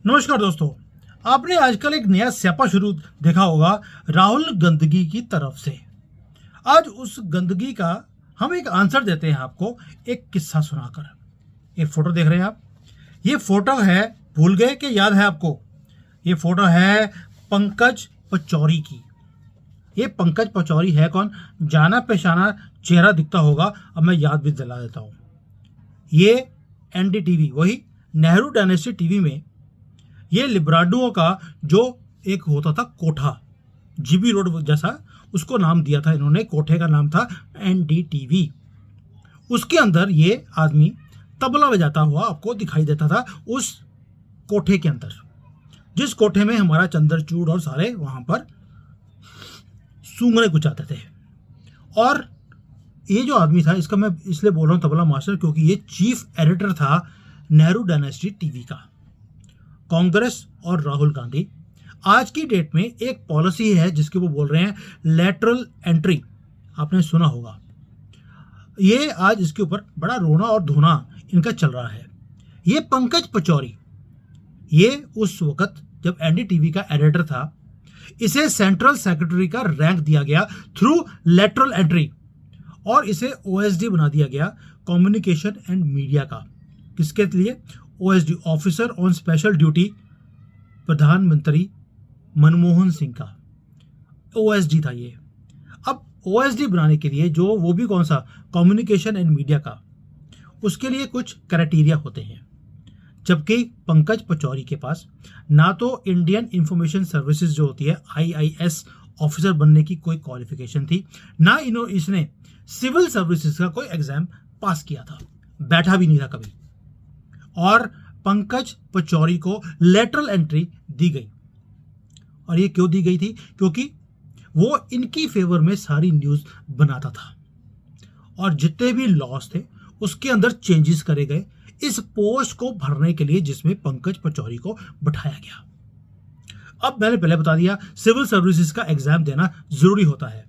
नमस्कार दोस्तों। आपने आजकल एक नया स्यापा शुरू देखा होगा राहुल गंदगी की तरफ से। आज उस गंदगी का हम एक आंसर देते हैं आपको एक किस्सा सुनाकर। ये फोटो देख रहे हैं आप, ये फोटो है, भूल गए कि याद है आपको? ये फोटो है पंकज पचौरी की। ये पंकज पचौरी है कौन? जाना पहचाना चेहरा दिखता होगा। अब मैं याद भी दिला देता हूँ। ये एनडीटीवी, वही नेहरू डायनेस्टी टीवी में ये लिब्राडुओं का जो एक होता था कोठा, जीबी रोड जैसा, उसको नाम दिया था इन्होंने। कोठे का नाम था एनडीटीवी। उसके अंदर ये आदमी तबला बजाता हुआ आपको दिखाई देता था उस कोठे के अंदर, जिस कोठे में हमारा चंद्रचूड़ और सारे वहां पर सूंघने कुछ आते थे। और ये जो आदमी था, इसका मैं इसलिए बोल रहा हूँ तबला मास्टर, क्योंकि ये चीफ एडिटर था नेहरू डायनेस्टी टीवी का। कांग्रेस और राहुल गांधी आज की डेट में एक पॉलिसी है जिसके वो बोल रहे हैं लैटरल एंट्री। आपने सुना होगा। ये आज इसके ऊपर बड़ा रोना और धोना इनका चल रहा है। ये पंकज पचौरी, ये उस वक्त जब एनडीटीवी का एडिटर था, इसे सेंट्रल सेक्रेटरी का रैंक दिया गया थ्रू लैटरल एंट्री, और इसे ओएसडी बना दिया गया, कम्युनिकेशन एंड मीडिया का। किसके लिए? OSD, officer on special duty, प्रधानमंत्री मनमोहन सिंह का ओएसडी था ये। अब ओएसडी बनाने के लिए जो वो भी कौन सा, कम्युनिकेशन एंड मीडिया का, उसके लिए कुछ क्राइटेरिया होते हैं। जबकि पंकज पचौरी के पास ना तो इंडियन इंफॉर्मेशन सर्विसेज जो होती है आईआईएस ऑफिसर बनने की कोई क्वालिफिकेशन थी, ना इसने सिविल सर्विसेज का कोई एग्जाम पास किया था, बैठा भी नहीं था कभी। और पंकज पचौरी को लेटरल एंट्री दी गई। और ये क्यों दी गई थी? क्योंकि वो इनकी फेवर में सारी न्यूज बनाता था, और जितने भी लॉस थे उसके अंदर चेंजेस करे गए इस पोस्ट को भरने के लिए, जिसमें पंकज पचौरी को बैठाया गया। अब मैंने पहले बता दिया, सिविल सर्विसेज का एग्जाम देना जरूरी होता है,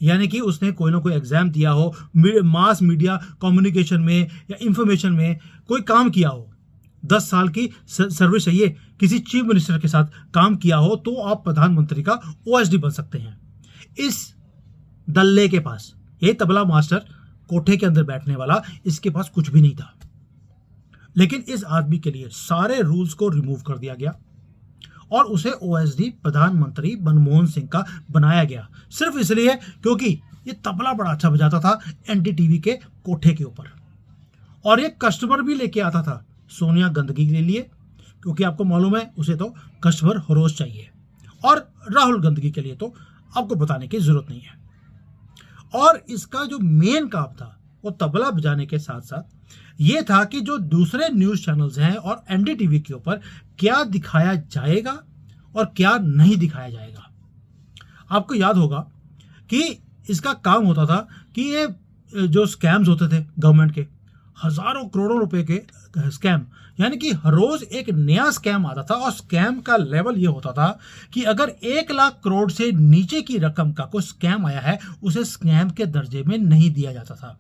यानी कि उसने कोई ना कोई एग्जाम दिया हो, मास मीडिया कम्युनिकेशन में या इंफॉर्मेशन में कोई काम किया हो, 10 साल की सर्विस चाहिए, किसी चीफ मिनिस्टर के साथ काम किया हो, तो आप प्रधानमंत्री का ओएसडी बन सकते हैं। इस दल्ले के पास, ये तबला मास्टर कोठे के अंदर बैठने वाला, इसके पास कुछ भी नहीं था। लेकिन इस आदमी के लिए सारे रूल्स को रिमूव कर दिया गया और उसे ओएसडी प्रधानमंत्री मनमोहन सिंह का बनाया गया, सिर्फ इसलिए क्योंकि ये तबला बड़ा अच्छा बजाता था एनडीटीवी के कोठे के ऊपर। और ये कस्टमर भी लेके आता था सोनिया गंदगी के लिए, क्योंकि आपको मालूम है उसे तो कस्टमर हर रोज चाहिए, और राहुल गंदगी के लिए तो आपको बताने की जरूरत नहीं है। और इसका जो मेन काम था वो तबला बजाने के साथ साथ ये था कि जो दूसरे न्यूज चैनल्स हैं और एनडीटीवी के ऊपर क्या दिखाया जाएगा और क्या नहीं दिखाया जाएगा। आपको याद होगा कि इसका काम होता था कि ये जो स्कैम्स होते थे गवर्नमेंट के, हजारों करोड़ों रुपए के स्कैम, यानी कि हर रोज एक नया स्कैम आता था। और स्कैम का लेवल ये होता था कि अगर 1 लाख करोड़ से नीचे की रकम का कोई स्कैम आया है, उसे स्कैम के दर्जे में नहीं दिया जाता था।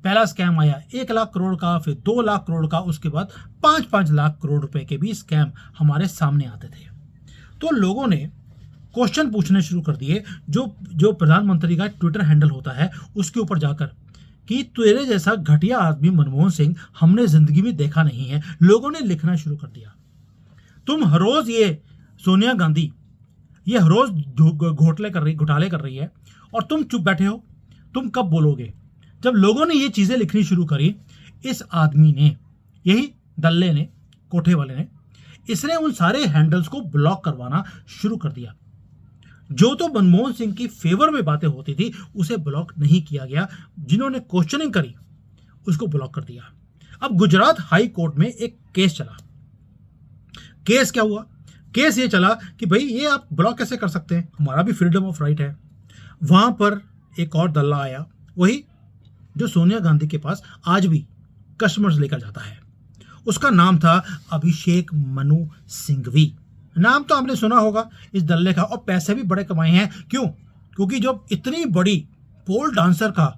पहला स्कैम आया 1 लाख करोड़ का, फिर 2 लाख करोड़ का, उसके बाद 5-5 लाख करोड़ रुपए के भी स्कैम हमारे सामने आते थे। तो लोगों ने क्वेश्चन पूछने शुरू कर दिए, जो प्रधानमंत्री का ट्विटर हैंडल होता है उसके ऊपर जाकर, कि तेरे जैसा घटिया आदमी मनमोहन सिंह हमने जिंदगी में देखा नहीं है। लोगों ने लिखना शुरू कर दिया, तुम हर रोज ये सोनिया गांधी ये हर रोज घोटाले कर रही है और तुम चुप बैठे हो, तुम कब बोलोगे? जब लोगों ने ये चीजें लिखनी शुरू करी, इस आदमी ने, यही दल्ले ने, कोठे वाले ने, इसने उन सारे हैंडल्स को ब्लॉक करवाना शुरू कर दिया। जो तो मनमोहन सिंह की फेवर में बातें होती थी उसे ब्लॉक नहीं किया गया, जिन्होंने क्वेश्चनिंग करी उसको ब्लॉक कर दिया। अब गुजरात हाई कोर्ट में एक केस चला। केस क्या हुआ? केस ये चला कि भाई ये आप ब्लॉक कैसे कर सकते हैं, हमारा भी फ्रीडम ऑफ राइट है। वहां पर एक और दल्ला आया, वही जो सोनिया गांधी के पास आज भी कस्टमर्स लेकर जाता है। उसका नाम था अभिषेक मनु सिंघवी। नाम तो आपने सुना होगा इस दल्ले का, और पैसे भी बड़े कमाए हैं। क्यों? क्योंकि जो इतनी बड़ी पोल डांसर का,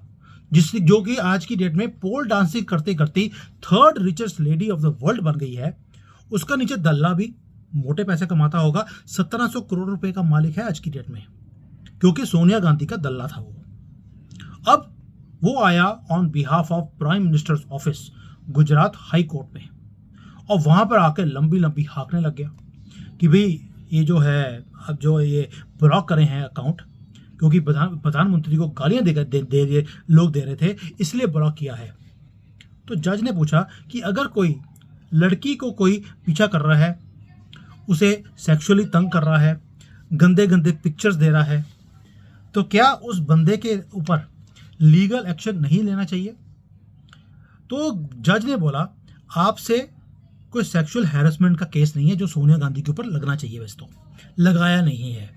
जो कि आज की डेट में पोल डांसिंग करते करते 3rd richest lady of the world बन गई है, उसका नीचे दल्ला भी मोटे पैसे कमाता होगा। 1700 करोड़ रुपए का मालिक है आज की डेट में, क्योंकि सोनिया गांधी का दल्ला था वो। अब वो आया on behalf of prime minister's office Gujarat high court में, और वहां पर आकर लंबी लंबी हाँकने लग गया कि भाई ये जो है, अब जो ये ब्लॉक करे हैं अकाउंट, क्योंकि प्रधानमंत्री को गालियां दे लोग दे रहे थे, इसलिए ब्लॉक किया है। तो जज ने पूछा कि अगर कोई लड़की को कोई पीछा कर रहा है, उसे सेक्सुअली तंग कर रहा है, गंदे गंदे पिक्चर्स दे रहा है, तो क्या उस बंदे के ऊपर लीगल एक्शन नहीं लेना चाहिए? तो जज ने बोला आपसे कोई सेक्सुअल हैरेसमेंट का केस नहीं है जो सोनिया गांधी के ऊपर लगना चाहिए, वैसे तो लगाया नहीं है।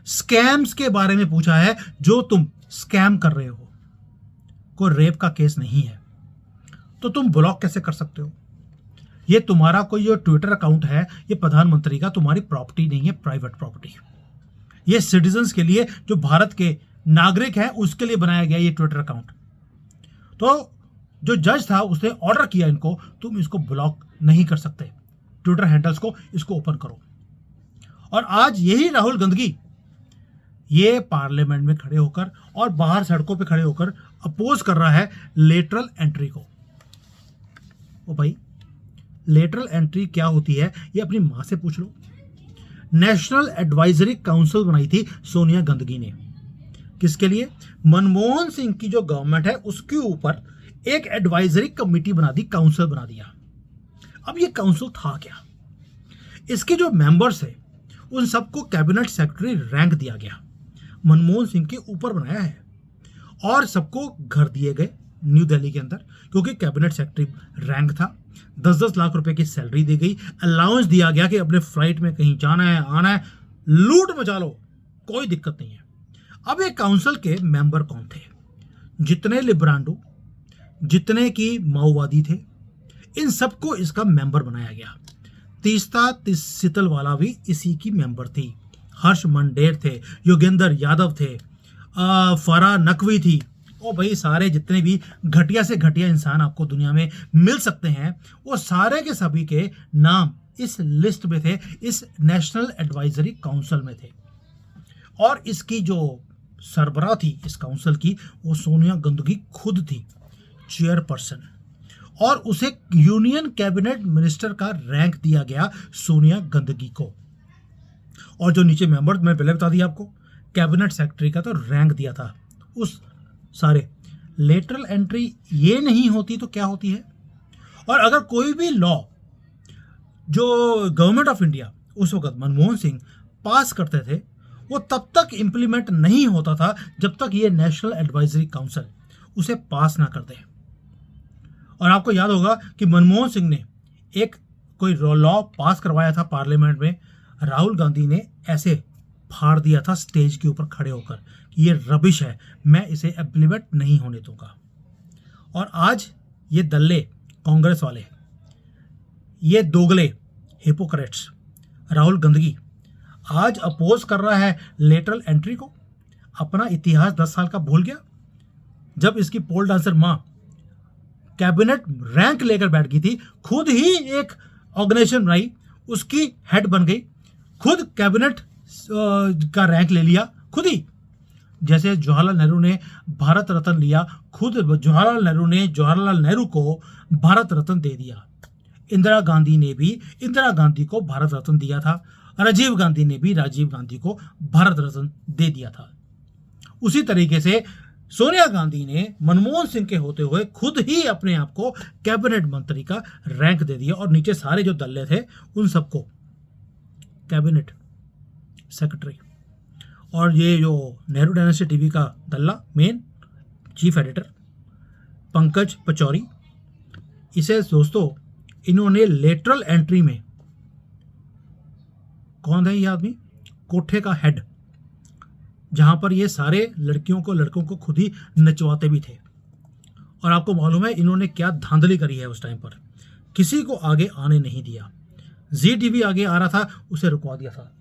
स्कैम्स के बारे में पूछा है, जो तुम स्कैम कर रहे हो, कोई रेप का केस नहीं है, तो तुम ब्लॉक कैसे कर सकते हो? ये तुम्हारा कोई जो ट्विटर अकाउंट है, ये प्रधानमंत्री का तुम्हारी प्रॉपर्टी नहीं है, प्राइवेट प्रॉपर्टी। ये सिटीजन्स के लिए, जो भारत के नागरिक हैं, उसके लिए बनाया गया ये ट्विटर अकाउंट। तो जो जज था उसने ऑर्डर किया इनको, तुम इसको ब्लॉक नहीं कर सकते, ट्विटर हैंडल्स को इसको ओपन करो। और आज यही राहुल गांधी ये पार्लियामेंट में खड़े होकर और बाहर सड़कों पे खड़े होकर अपोज कर रहा है लेटरल एंट्री को। ओ भाई, लेटरल एंट्री क्या होती है ये अपनी मां से पूछ लो। नेशनल एडवाइजरी काउंसिल बनाई थी सोनिया गांधी ने, किसके लिए? मनमोहन सिंह की जो गवर्नमेंट है उसके ऊपर एक एडवाइजरी कमेटी बना दी, काउंसिल बना दिया। अब ये काउंसिल था क्या? इसके जो मेंबर्स है उन सबको कैबिनेट सेक्रेटरी रैंक दिया गया, मनमोहन सिंह के ऊपर बनाया है, और सबको घर दिए गए न्यू दिल्ली के अंदर, क्योंकि कैबिनेट सेक्रेटरी रैंक था। 10-10 लाख रुपए की सैलरी दी गई, अलाउंस दिया गया कि अपने फ्लाइट में कहीं जाना है, आना है, लूट मचा लो, कोई दिक्कत नहीं है। अब ये काउंसिल के मेंबर कौन थे? जितने लिब्रांडो, जितने की माओवादी थे, इन सबको इसका मेंबर बनाया गया। तीस्ता सितलवाला भी इसी की मेंबर थी, हर्ष मंडेर थे, योगेंद्र यादव थे, फराह नकवी थी। ओ भाई, सारे जितने भी घटिया से घटिया इंसान आपको दुनिया में मिल सकते हैं, वो सारे के सभी के नाम इस लिस्ट में थे, इस नेशनल एडवाइजरी काउंसिल में थे। और इसकी जो सरबराह थी इस काउंसिल की, वो सोनिया गांधी खुद थी, चेयरपर्सन, और उसे यूनियन कैबिनेट मिनिस्टर का रैंक दिया गया सोनिया गांधी को। और जो नीचे मेंबर, मैं पहले बता दिया आपको, कैबिनेट सेक्रेटरी का तो रैंक दिया था उस सारे। लेटरल एंट्री ये नहीं होती तो क्या होती है? और अगर कोई भी लॉ जो गवर्नमेंट ऑफ इंडिया उस वक्त मनमोहन सिंह पास करते थे, वो तब तक इंप्लीमेंट नहीं होता था जब तक ये नेशनल एडवाइजरी काउंसिल उसे पास ना कर दे। और आपको याद होगा कि मनमोहन सिंह ने एक कोई लॉ पास करवाया था पार्लियामेंट में, राहुल गांधी ने ऐसे फाड़ दिया था स्टेज के ऊपर खड़े होकर कि ये रबिश है, मैं इसे इम्प्लीमेंट नहीं होने दूंगा। और आज ये दल्ले कांग्रेस वाले, ये दोगले हिपोक्रेट्स, राहुल गांधी आज अपोज कर रहा है लेटरल एंट्री को। अपना इतिहास 10 साल का भूल गया, जब इसकी पोल डांसर मां कैबिनेट रैंक लेकर बैठ गई थी, खुद ही एक ऑर्गेनाइजेशन बनाई, उसकी हेड बन गई, खुद कैबिनेट का रैंक ले लिया खुद ही। जैसे जवाहरलाल नेहरू ने भारत रत्न लिया, खुद जवाहरलाल नेहरू को भारत रत्न दे दिया। इंदिरा गांधी ने भी इंदिरा गांधी को भारत रत्न दिया था, राजीव गांधी ने भी राजीव गांधी को भारत रत्न दे दिया था। उसी तरीके से सोनिया गांधी ने मनमोहन सिंह के होते हुए खुद ही अपने आप को कैबिनेट मंत्री का रैंक दे दिया, और नीचे सारे जो दल्ले थे उन सबको कैबिनेट सेक्रेटरी। और ये जो नेहरू डायनेस्टी टीवी का दल्ला, main chief editor Pankaj Pachauri, इसे दोस्तों इन्होंने लेटरल एंट्री में, कौन है ये आदमी? कोठे का हेड, जहां पर ये सारे लड़कों को खुद ही नचवाते भी थे। और आपको मालूम है इन्होंने क्या धांधली करी है उस टाइम पर, किसी को आगे आने नहीं दिया। जी टीवी आगे आ रहा था, उसे रुकवा दिया था।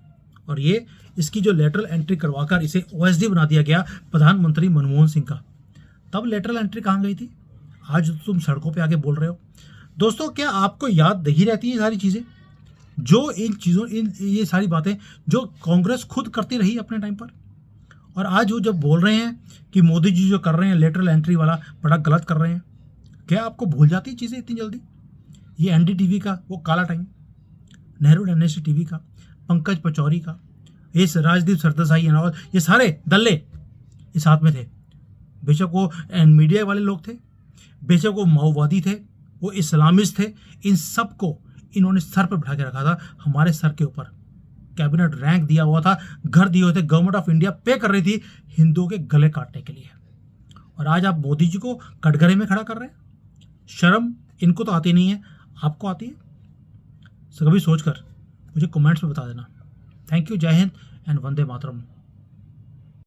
और ये इसकी जो लेटरल एंट्री करवाकर इसे ओएसडी बना दिया गया प्रधानमंत्री मनमोहन सिंह का। तब लेटरल एंट्री कहाँ गई थी? आज तुम सड़कों पे आके बोल रहे हो। दोस्तों, क्या आपको याद नहीं रहती है सारी चीज़ें? जो इन चीज़ों इन ये सारी बातें जो कांग्रेस खुद करती रही अपने टाइम पर, और आज वो जब बोल रहे हैं कि मोदी जी जो कर रहे हैं लेटरल एंट्री वाला बड़ा गलत कर रहे हैं, क्या आपको भूल जाती चीज़ें इतनी जल्दी? ये एनडीटीवी का वो काला टाइम, नेहरू डायनेस्टी टीवी का, पंकज पचौरी का, ये राजदीप सरदेसाई और ये सारे दल्ले इस हाथ में थे। बेशक वो मीडिया वाले लोग थे, बेशक वो माओवादी थे, वो इस्लामिस्ट थे, इन सबको इन्होंने सर पर बिठा के रखा था। हमारे सर के ऊपर कैबिनेट रैंक दिया हुआ था, घर दिए हुए थे, गवर्नमेंट ऑफ इंडिया पे कर रही थी हिंदुओं के गले काटने के लिए। और आज आप मोदी जी को कटघरे में खड़ा कर रहे हैं। शर्म इनको तो आती नहीं है, आपको आती है? कभी सोच कर मुझे कमेंट्स में बता देना। थैंक यू, जय हिंद एंड वंदे मातरम।